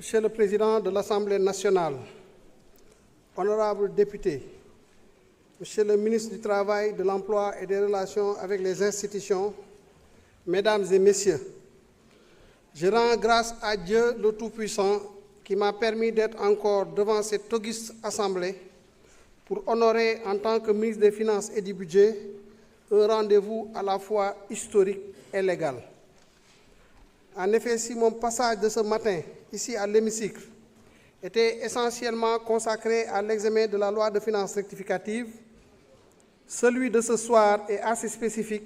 Monsieur le Président de l'Assemblée nationale, honorables députés, Monsieur le ministre du Travail, de l'Emploi et des Relations avec les institutions, Mesdames et Messieurs, je rends grâce à Dieu le Tout-Puissant qui m'a permis d'être encore devant cette auguste Assemblée pour honorer en tant que ministre des Finances et du Budget un rendez-vous à la fois historique et légal. En effet, si mon passage de ce matin ici à l'hémicycle était essentiellement consacré à l'examen de la loi de finances rectificative, celui de ce soir est assez spécifique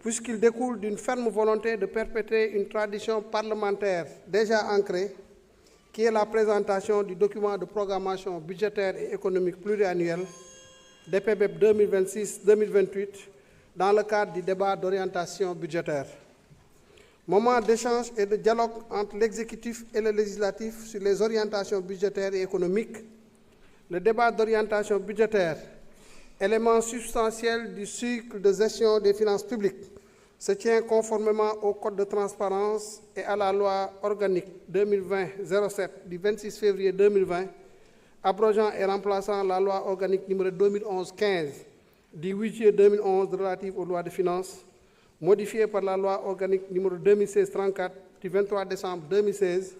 puisqu'il découle d'une ferme volonté de perpétrer une tradition parlementaire déjà ancrée, qui est la présentation du document de programmation budgétaire et économique pluriannuel DPBEP 2026-2028 dans le cadre du débat d'orientation budgétaire. Moment d'échange et de dialogue entre l'exécutif et le législatif sur les orientations budgétaires et économiques, le débat d'orientation budgétaire, élément substantiel du cycle de gestion des finances publiques, se tient conformément au Code de transparence et à la loi organique 2020-07 du 26 février 2020, abrogeant et remplaçant la loi organique numéro 2011-15 du 8 juillet 2011 relative aux lois de finances, modifiée par la loi organique numéro 2016-34 du 23 décembre 2016,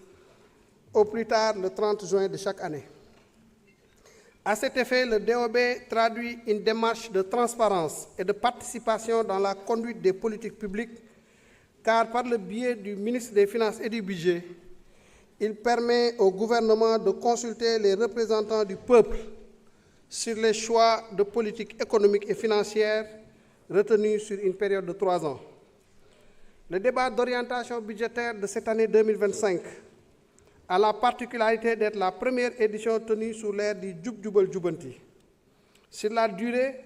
au plus tard le 30 juin de chaque année. À cet effet, le DOB traduit une démarche de transparence et de participation dans la conduite des politiques publiques, car par le biais du ministre des Finances et du Budget, il permet au gouvernement de consulter les représentants du peuple sur les choix de politique économique et financière retenus sur une période de 3 ans. Le débat d'orientation budgétaire de cette année 2025 a la particularité d'être la première édition tenue sous l'ère du Djub Jubal Jubanti. Sur la durée,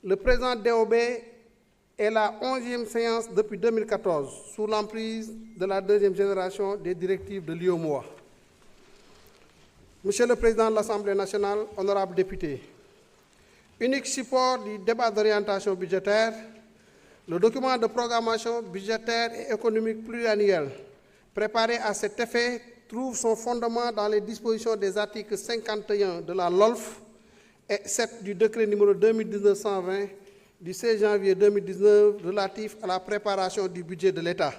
le présent DOB est la 11e séance depuis 2014, sous l'emprise de la deuxième génération des directives de l'UEMOA. Monsieur le Président de l'Assemblée nationale, honorables députés, unique support du débat d'orientation budgétaire, le document de programmation budgétaire et économique pluriannuel préparé à cet effet trouve son fondement dans les dispositions des articles 51 de la LOLF et 7 du décret numéro 2019-120 du 16 janvier 2019 relatif à la préparation du budget de l'État.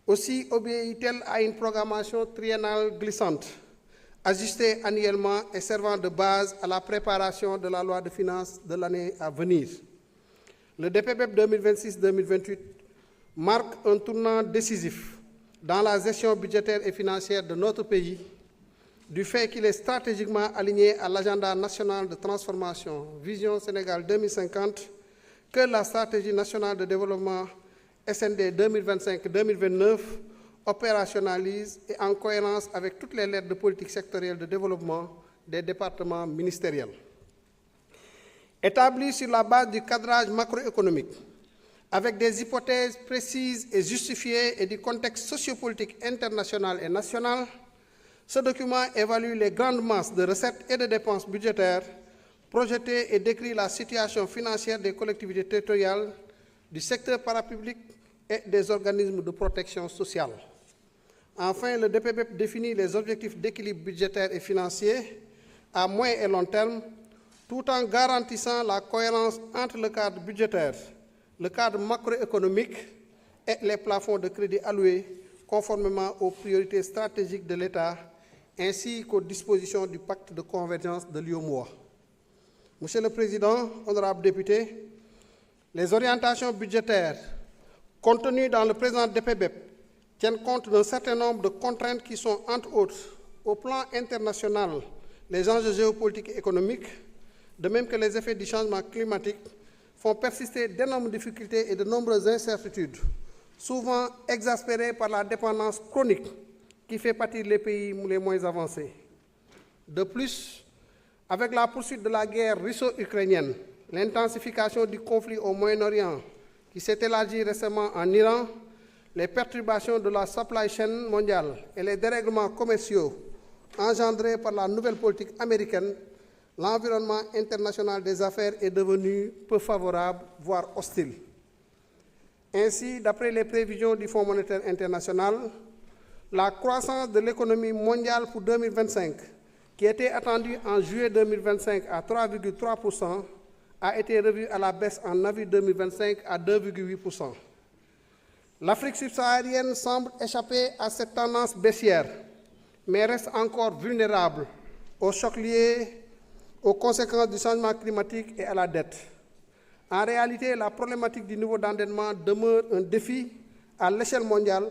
Aussi obéit-elle à une programmation triennale glissante, ajustée annuellement et servant de base à la préparation de la loi de finances de l'année à venir. Le DPBEP 2026-2028 marque un tournant décisif dans la gestion budgétaire et financière de notre pays, du fait qu'il est stratégiquement aligné à l'agenda national de transformation Vision Sénégal 2050 que la stratégie nationale de développement SND 2025-2029 opérationnalise et en cohérence avec toutes les lettres de politique sectorielle de développement des départements ministériels. Établi sur la base du cadrage macroéconomique, avec des hypothèses précises et justifiées et du contexte sociopolitique international et national, ce document évalue les grandes masses de recettes et de dépenses budgétaires, projetées et décrit la situation financière des collectivités territoriales, du secteur parapublic et des organismes de protection sociale. Enfin, le DPBEP définit les objectifs d'équilibre budgétaire et financier à moyen et long terme, tout en garantissant la cohérence entre le cadre budgétaire, le cadre macroéconomique et les plafonds de crédit alloués conformément aux priorités stratégiques de l'État ainsi qu'aux dispositions du pacte de convergence de l'UEMOA. Monsieur le Président, honorables députés, les orientations budgétaires contenues dans le présent DPBEP tiennent compte d'un certain nombre de contraintes qui sont, entre autres, au plan international, les enjeux géopolitiques et économiques, de même que les effets du changement climatique, font persister d'énormes difficultés et de nombreuses incertitudes, souvent exaspérées par la dépendance chronique qui fait pâtir les pays les moins avancés. De plus, avec la poursuite de la guerre russo-ukrainienne, l'intensification du conflit au Moyen-Orient qui s'est élargi récemment en Iran, les perturbations de la supply chain mondiale et les dérèglements commerciaux engendrés par la nouvelle politique américaine, l'environnement international des affaires est devenu peu favorable, voire hostile. Ainsi, d'après les prévisions du Fonds monétaire international, La croissance de l'économie mondiale pour 2025, qui était attendue en juillet 2025 à 3,3%, a été revue à la baisse en avril 2025 à 2,8%. L'Afrique subsaharienne semble échapper à cette tendance baissière, mais reste encore vulnérable aux chocs liés aux conséquences du changement climatique et à la dette. En réalité, la problématique du niveau d'endettement demeure un défi à l'échelle mondiale,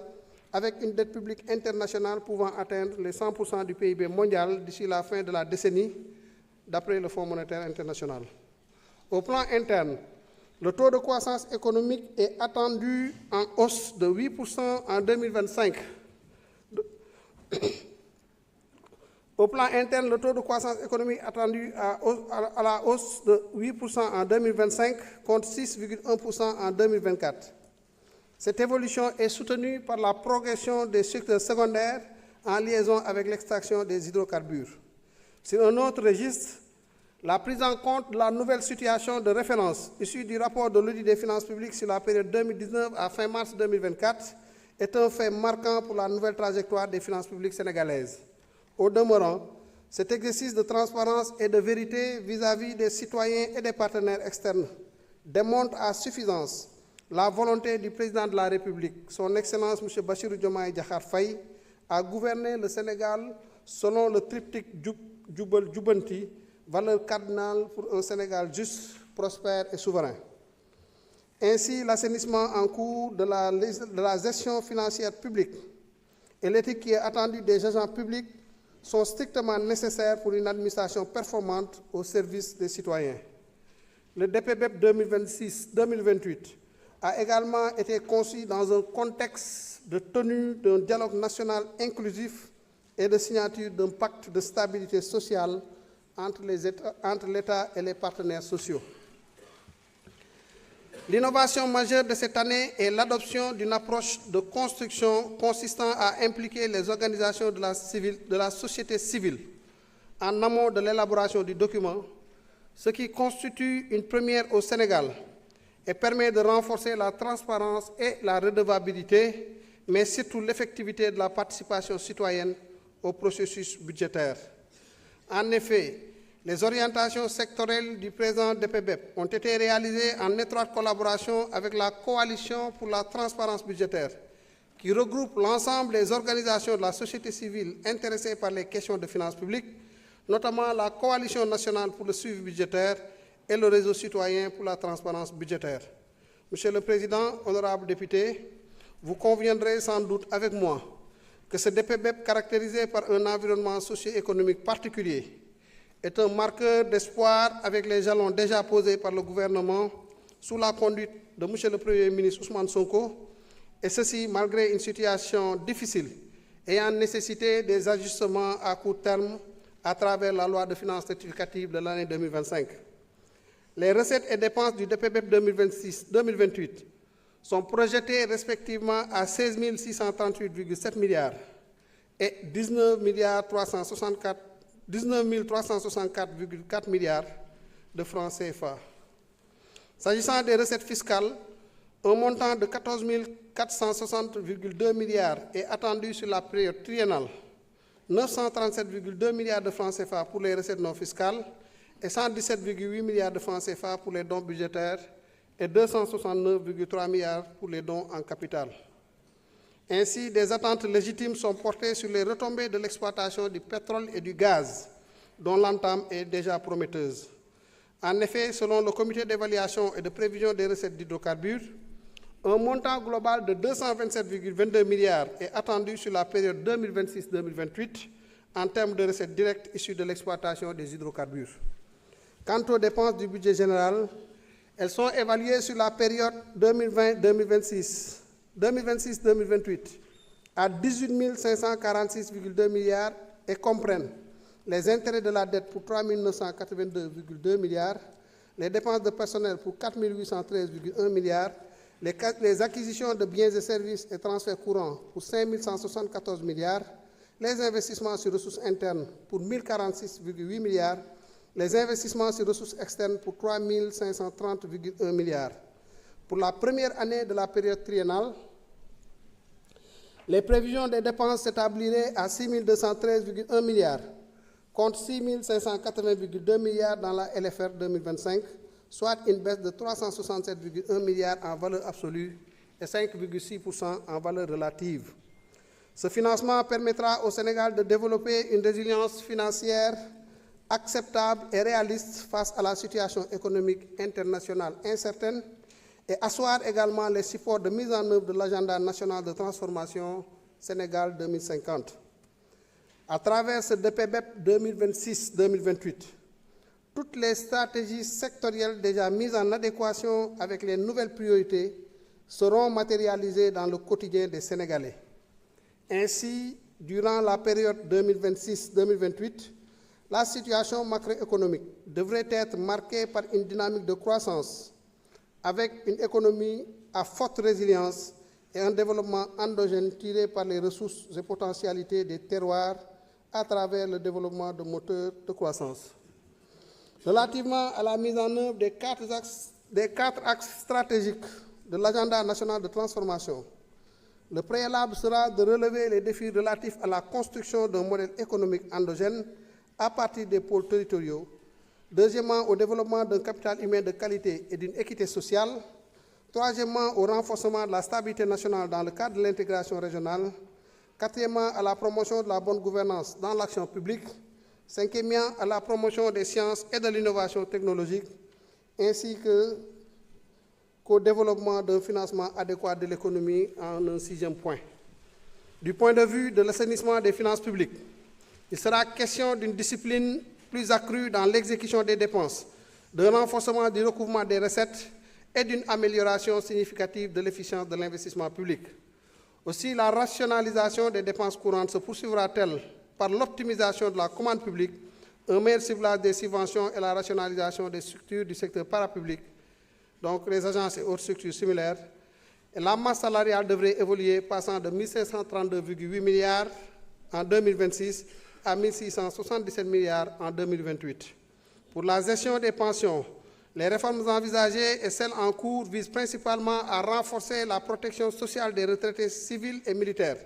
avec une dette publique internationale pouvant atteindre les 100% du PIB mondial d'ici la fin de la décennie, d'après le Fonds monétaire international. Au plan interne, le taux de croissance économique est attendu en hausse de 8% en 2025. Au plan interne, le taux de croissance économique attendu à la hausse de 8% en 2025 contre 6,1% en 2024. Cette évolution est soutenue par la progression des secteurs secondaires en liaison avec l'extraction des hydrocarbures. Sur un autre registre, la prise en compte de la nouvelle situation de référence issue du rapport de l'audit des finances publiques sur la période 2019 à fin mars 2024 est un fait marquant pour la nouvelle trajectoire des finances publiques sénégalaises. Au demeurant, cet exercice de transparence et de vérité vis-à-vis des citoyens et des partenaires externes démontre à suffisance la volonté du président de la République, son Excellence M. Bassirou Diomaye Diakhar Faye, à gouverner le Sénégal selon le triptyque Jubal Jubanti, valeur cardinale pour un Sénégal juste, prospère et souverain. Ainsi, l'assainissement en cours de la gestion financière publique et l'éthique qui est attendue des agents publics sont strictement nécessaires pour une administration performante au service des citoyens. Le DPBEP 2026-2028 a également été conçu dans un contexte de tenue d'un dialogue national inclusif et de signature d'un pacte de stabilité sociale entre l'État et les partenaires sociaux. L'innovation majeure de cette année est l'adoption d'une approche de construction consistant à impliquer les organisations de la société civile en amont de l'élaboration du document, ce qui constitue une première au Sénégal et permet de renforcer la transparence et la redevabilité, mais surtout l'effectivité de la participation citoyenne au processus budgétaire. En effet, les orientations sectorielles du présent DPBEP ont été réalisées en étroite collaboration avec la Coalition pour la transparence budgétaire, qui regroupe l'ensemble des organisations de la société civile intéressées par les questions de finances publiques, notamment la Coalition nationale pour le suivi budgétaire et le réseau citoyen pour la transparence budgétaire. Monsieur le Président, honorables députés, vous conviendrez sans doute avec moi que ce DPBEP, caractérisé par un environnement socio-économique particulier, est un marqueur d'espoir avec les jalons déjà posés par le gouvernement sous la conduite de M. le Premier ministre Ousmane Sonko, et ceci malgré une situation difficile ayant nécessité des ajustements à court terme à travers la loi de finances rectificative de l'année 2025. Les recettes et dépenses du DPBEP 2026-2028 sont projetées respectivement à 16 638,7 milliards et 19 364,4 milliards de francs CFA. S'agissant des recettes fiscales, un montant de 14 460,2 milliards est attendu sur la période triennale, 937,2 milliards de francs CFA pour les recettes non fiscales et 117,8 milliards de francs CFA pour les dons budgétaires et 269,3 milliards pour les dons en capital. Ainsi, des attentes légitimes sont portées sur les retombées de l'exploitation du pétrole et du gaz, dont l'entame est déjà prometteuse. En effet, selon le Comité d'évaluation et de prévision des recettes d'hydrocarbures, un montant global de 227,22 milliards est attendu sur la période 2026-2028 en termes de recettes directes issues de l'exploitation des hydrocarbures. Quant aux dépenses du budget général, elles sont évaluées sur la période 2026-2028 à 18 546,2 milliards et comprennent les intérêts de la dette pour 3 982,2 milliards, les dépenses de personnel pour 4 813,1 milliards, les acquisitions de biens et services et transferts courants pour 5 174 milliards, les investissements sur ressources internes pour 1 046,8 milliards, les investissements sur ressources externes pour 3 530,1 milliards. Pour la première année de la période triennale, Les prévisions des dépenses s'établiraient à 6 213,1 milliards, contre 6 580,2 milliards dans la LFR 2025, soit une baisse de 367,1 milliards en valeur absolue et 5,6% en valeur relative. Ce financement permettra au Sénégal de développer une résilience financière acceptable et réaliste face à la situation économique internationale incertaine et asseoir également les supports de mise en œuvre de l'agenda national de transformation Sénégal 2050. À travers ce DPBEP 2026-2028, toutes les stratégies sectorielles déjà mises en adéquation avec les nouvelles priorités seront matérialisées dans le quotidien des Sénégalais. Ainsi, durant la période 2026-2028, la situation macroéconomique devrait être marquée par une dynamique de croissance avec une économie à forte résilience et un développement endogène tiré par les ressources et potentialités des terroirs à travers le développement de moteurs de croissance. Relativement à la mise en œuvre des quatre axes stratégiques de l'agenda national de transformation, le préalable sera de relever les défis relatifs à la construction d'un modèle économique endogène à partir des pôles territoriaux. Deuxièmement, au développement d'un capital humain de qualité et d'une équité sociale. Troisièmement, au renforcement de la stabilité nationale dans le cadre de l'intégration régionale. Quatrièmement, à la promotion de la bonne gouvernance dans l'action publique. Cinquièmement, à la promotion des sciences et de l'innovation technologique, ainsi qu'au développement d'un financement adéquat de l'économie en un sixième point. Du point de vue de l'assainissement des finances publiques, il sera question d'une discipline plus accrue dans l'exécution des dépenses, d'un renforcement du recouvrement des recettes et d'une amélioration significative de l'efficience de l'investissement public. Aussi, la rationalisation des dépenses courantes se poursuivra-t-elle par l'optimisation de la commande publique, un meilleur ciblage des subventions et la rationalisation des structures du secteur parapublic, donc les agences et autres structures similaires. Et la masse salariale devrait évoluer, passant de 1 532,8 milliards en 2026 à 1 677 milliards en 2028. Pour la gestion des pensions, les réformes envisagées et celles en cours visent principalement à renforcer la protection sociale des retraités civils et militaires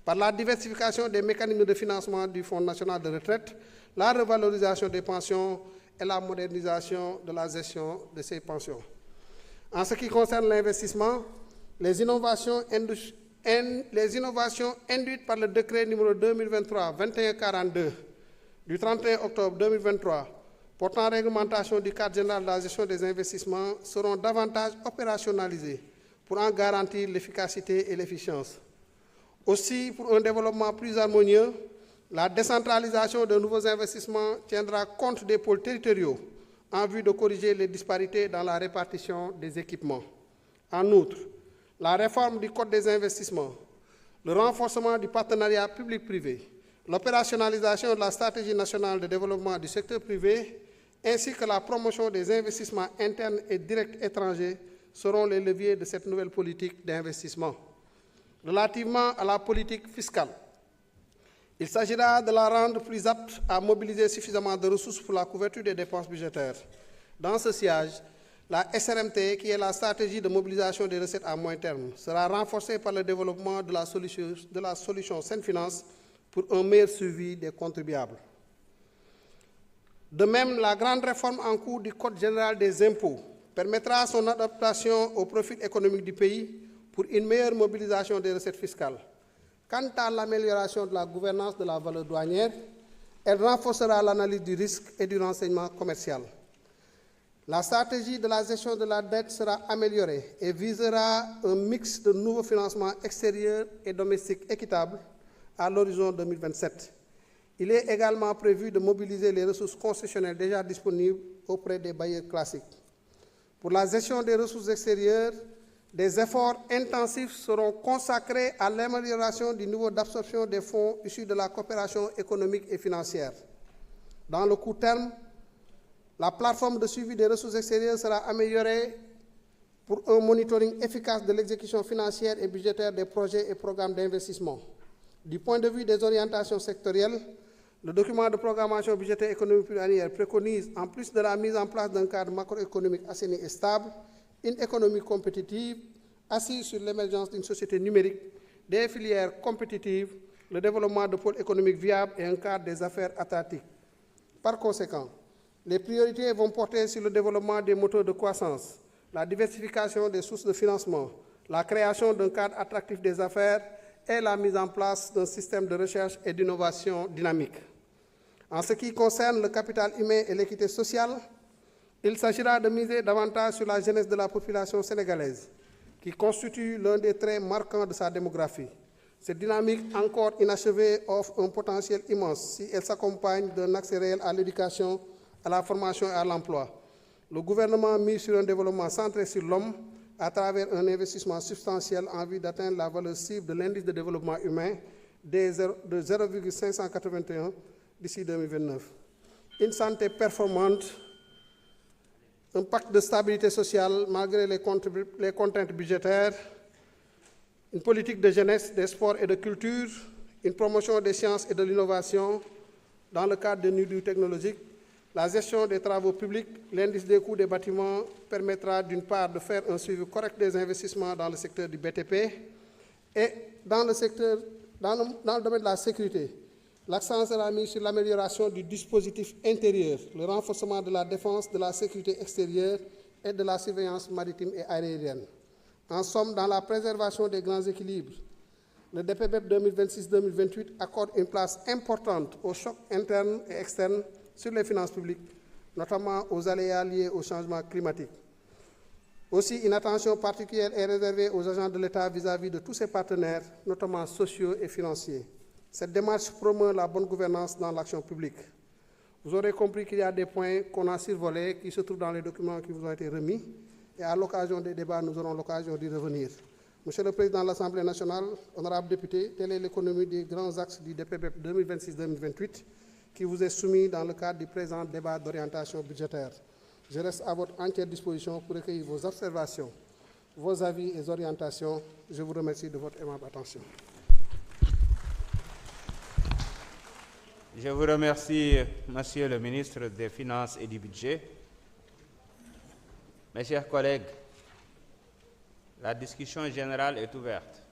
par la diversification des mécanismes de financement du Fonds national de retraite, la revalorisation des pensions et la modernisation de la gestion de ces pensions. En ce qui concerne l'investissement, les innovations induites par le décret numéro 2023-2142 du 31 octobre 2023 portant réglementation du cadre général de la gestion des investissements seront davantage opérationnalisées pour en garantir l'efficacité et l'efficience. Aussi, pour un développement plus harmonieux, la décentralisation de nouveaux investissements tiendra compte des pôles territoriaux en vue de corriger les disparités dans la répartition des équipements. En outre, la réforme du Code des investissements, le renforcement du partenariat public-privé, l'opérationnalisation de la stratégie nationale de développement du secteur privé, ainsi que la promotion des investissements internes et directs étrangers seront les leviers de cette nouvelle politique d'investissement. Relativement à la politique fiscale, il s'agira de la rendre plus apte à mobiliser suffisamment de ressources pour la couverture des dépenses budgétaires. Dans ce sillage, la SRMT, qui est la stratégie de mobilisation des recettes à moyen terme, sera renforcée par le développement de la solution Senfinance pour un meilleur suivi des contribuables. De même, la grande réforme en cours du Code général des impôts permettra son adaptation au profil économique du pays pour une meilleure mobilisation des recettes fiscales. Quant à l'amélioration de la gouvernance de la valeur douanière, elle renforcera l'analyse du risque et du renseignement commercial. La stratégie de la gestion de la dette sera améliorée et visera un mix de nouveaux financements extérieurs et domestiques équitables à l'horizon 2027. Il est également prévu de mobiliser les ressources concessionnelles déjà disponibles auprès des bailleurs classiques. Pour la gestion des ressources extérieures, des efforts intensifs seront consacrés à l'amélioration du niveau d'absorption des fonds issus de la coopération économique et financière. Dans le court terme, la plateforme de suivi des ressources extérieures sera améliorée pour un monitoring efficace de l'exécution financière et budgétaire des projets et programmes d'investissement. Du point de vue des orientations sectorielles, le document de programmation budgétaire économique pluriannuelle préconise, en plus de la mise en place d'un cadre macroéconomique assaini et stable, une économie compétitive assise sur l'émergence d'une société numérique, des filières compétitives, le développement de pôles économiques viables et un cadre des affaires atlantiques. Par conséquent, les priorités vont porter sur le développement des moteurs de croissance, la diversification des sources de financement, la création d'un cadre attractif des affaires et la mise en place d'un système de recherche et d'innovation dynamique. En ce qui concerne le capital humain et l'équité sociale, il s'agira de miser davantage sur la jeunesse de la population sénégalaise, qui constitue l'un des traits marquants de sa démographie. Cette dynamique encore inachevée offre un potentiel immense si elle s'accompagne d'un accès réel à l'éducation, à la formation et à l'emploi. Le gouvernement mise sur un développement centré sur l'homme à travers un investissement substantiel en vue d'atteindre la valeur cible de l'indice de développement humain de 0,581 d'ici 2029. Une santé performante, un pacte de stabilité sociale malgré les contraintes budgétaires, une politique de jeunesse, de sport et de culture, une promotion des sciences et de l'innovation dans le cadre de New Deal technologique, la gestion des travaux publics, l'indice des coûts des bâtiments permettra d'une part de faire un suivi correct des investissements dans le secteur du BTP et dans le domaine de la sécurité. L'accent sera mis sur l'amélioration du dispositif intérieur, le renforcement de la défense, de la sécurité extérieure et de la surveillance maritime et aérienne. En somme, dans la préservation des grands équilibres, le DPBEP 2026-2028 accorde une place importante aux chocs internes et externes sur les finances publiques, notamment aux aléas liés au changement climatique. Aussi, une attention particulière est réservée aux agents de l'État vis-à-vis de tous ses partenaires, notamment sociaux et financiers. Cette démarche promeut la bonne gouvernance dans l'action publique. Vous aurez compris qu'il y a des points qu'on a survolés, qui se trouvent dans les documents qui vous ont été remis, et à l'occasion des débats, nous aurons l'occasion d'y revenir. Monsieur le Président de l'Assemblée nationale, honorables députés, telle est l'économie des grands axes du DPBEP 2026-2028 qui vous est soumis dans le cadre du présent débat d'orientation budgétaire. Je reste à votre entière disposition pour recueillir vos observations, vos avis et orientations. Je vous remercie de votre aimable attention. Je vous remercie, Monsieur le ministre des Finances et du Budget. Mes chers collègues, la discussion générale est ouverte.